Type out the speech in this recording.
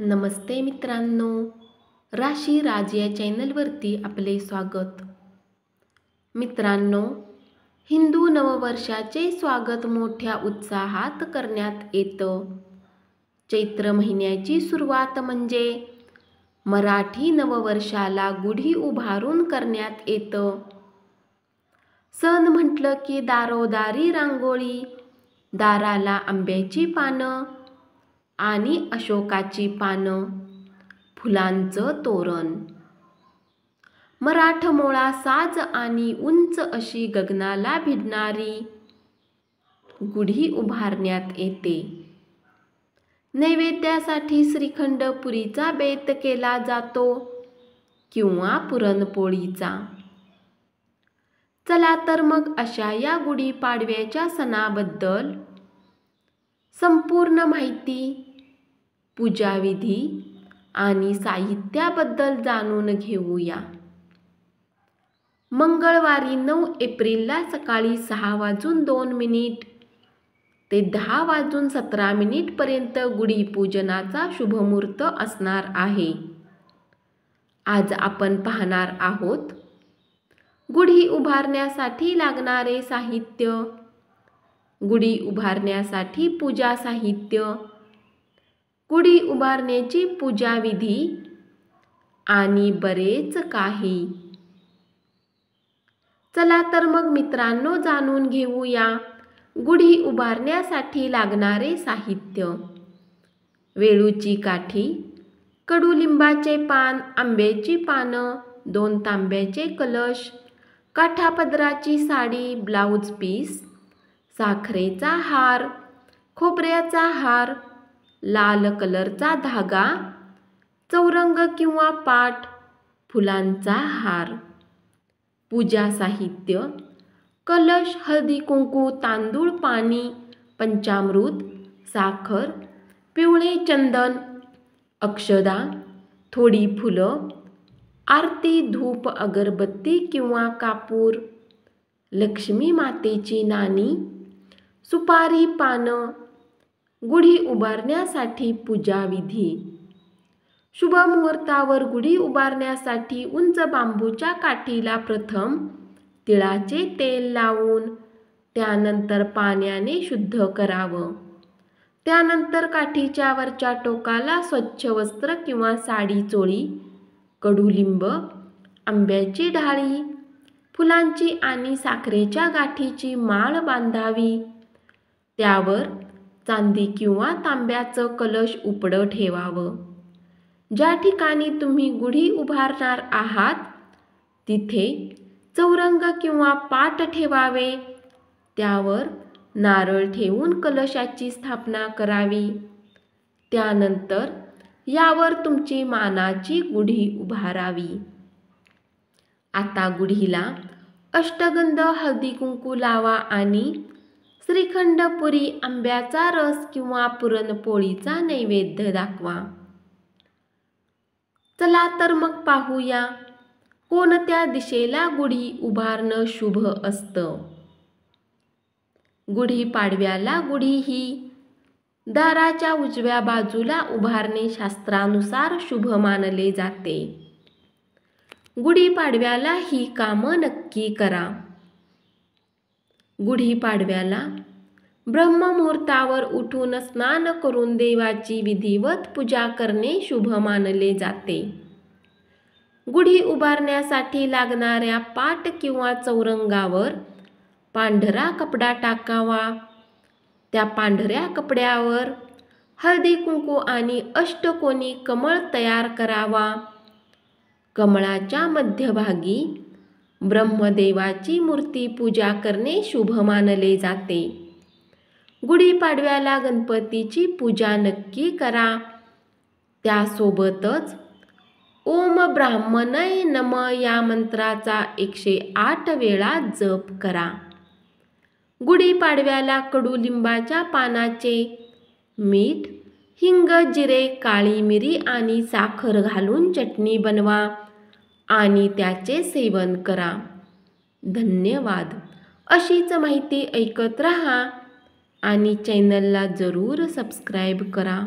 नमस्ते मित्रांनो, राशी राज या चॅनलवरती आपले स्वागत. मित्रांनो, हिंदू नववर्षाचे स्वागत मोठ्या उत्साहात करण्यात येतं. चैत्र महिन्याची सुरुवात म्हणजे मराठी नववर्षाला गुढी उभारून करण्यात येतं. सण म्हटलं की दारोदारी रांगोळी, दाराला आंब्याची पानं आणि अशोकाची पानं, फुलांचं तोरण. मराठमोळा साज आणि उंच अशी गगनाला भिडणारी गुढी उभारण्यात येते. नैवेद्यासाठी श्रीखंड पुरीचा बेत केला जातो किंवा पुरणपोळीचा. चला तर मग अशा या गुढीपाडव्याच्या सणाबद्दल संपूर्ण माहिती, पूजाविधी आणि साहित्याबद्दल जाणून घेऊया. मंगळवारी 9 एप्रिलला सकाळी 6:02 ते 10:17 पर्यंत गुढीपूजनाचा शुभमुहूर्त असणार आहे. आज आपण पाहणार आहोत गुढी उभारण्यासाठी लागणारे साहित्य, गुढी उभारण्यासाठी पूजा साहित्य, गुढी उभारण्याची पूजाविधी आणि बरेच काही. चला तर मग मित्रांनो जाणून घेऊया गुढी उभारण्यासाठी लागणारे साहित्य. वेळूची काठी, कडुलिंबाचे पान, आंब्याची पानं, 2 तांब्याचे कलश, काठापदराची साडी, ब्लाऊज पीस, साखरेचा हार, खोबऱ्याचा हार, लाल कलरचा धागा, चौरंग किंवा पाट, फुलांचा हार. पूजा साहित्य: कलश, हळदी कुंकू, तांदूळ, पाणी, पंचामृत, साखर, पिवळे चंदन, अक्षदा, थोडी फुलं, आरती, धूप, अगरबत्ती किंवा कापूर, लक्ष्मी मातेची नाणी, सुपारी, पानं. गुढी उभारण्यासाठी पूजाविधी: शुभ मुहूर्तावर गुढी उभारण्यासाठी उंच बांबूच्या काठीला प्रथम तिळाचे तेल लावून त्यानंतर पाण्याने शुद्ध करावं. त्यानंतर काठीच्या वरच्या टोकाला स्वच्छ वस्त्र किंवा साडी चोळी, कडुलिंब, आंब्याची ढाळी, फुलांची आणि साखरेच्या गाठीची माळ बांधावी. त्यावर चांदी किंवा तांब्याचं कलश उपडं ठेवावं. ज्या ठिकाणी तुम्ही गुढी उभारणार आहात तिथे चौरंग किंवा पाट ठेवावे. त्यावर नारळ ठेवून कलशाची स्थापना करावी. त्यानंतर यावर तुमची मानाची गुढी उभारावी. आता गुढीला अष्टगंध, हळदी कुंकू लावा आणि श्रीखंड पुरी, आंब्याचा रस किंवा पुरणपोळीचा नैवेद्य दाखवा. चला तर मग पाहूया कोणत्या दिशेला गुढी उभारणं शुभ असतं. गुढीपाडव्याला गुढी ही दाराच्या उजव्या बाजूला उभारणे शास्त्रानुसार शुभ मानले जाते. गुढीपाडव्याला ही कामं नक्की करा. गुढीपाडव्याला ब्रह्ममुहूर्तावर उठून स्नान करून देवाची विधिवत पूजा करणे शुभ मानले जाते. गुढी उभारण्यासाठी लागणाऱ्या पाट किंवा चौरंगावर पांढरा कपडा टाकावा. त्या पांढऱ्या कपड्यावर हळदी कुंकू आणि अष्टकोनी कमळ तयार करावा. कमळाच्या मध्यभागी ब्रह्मदेवाची मूर्ती पूजा करणे शुभ मानले जाते. गुढीपाडव्याला गणपतीची पूजा नक्की करा. त्यासोबतच ओम ब्राह्मणाय नमः या मंत्राचा 108 वेळा जप करा. गुढीपाडव्याला कडुलिंबाच्या पानाचे मीठ, हिंग, जिरे, काळी मिरी आणि साखर घालून चटणी बनवा आणि त्याचे सेवन करा. धन्यवाद. अशीच माहिती ऐकत रहा आणि चॅनलला जरूर सबस्क्राईब करा.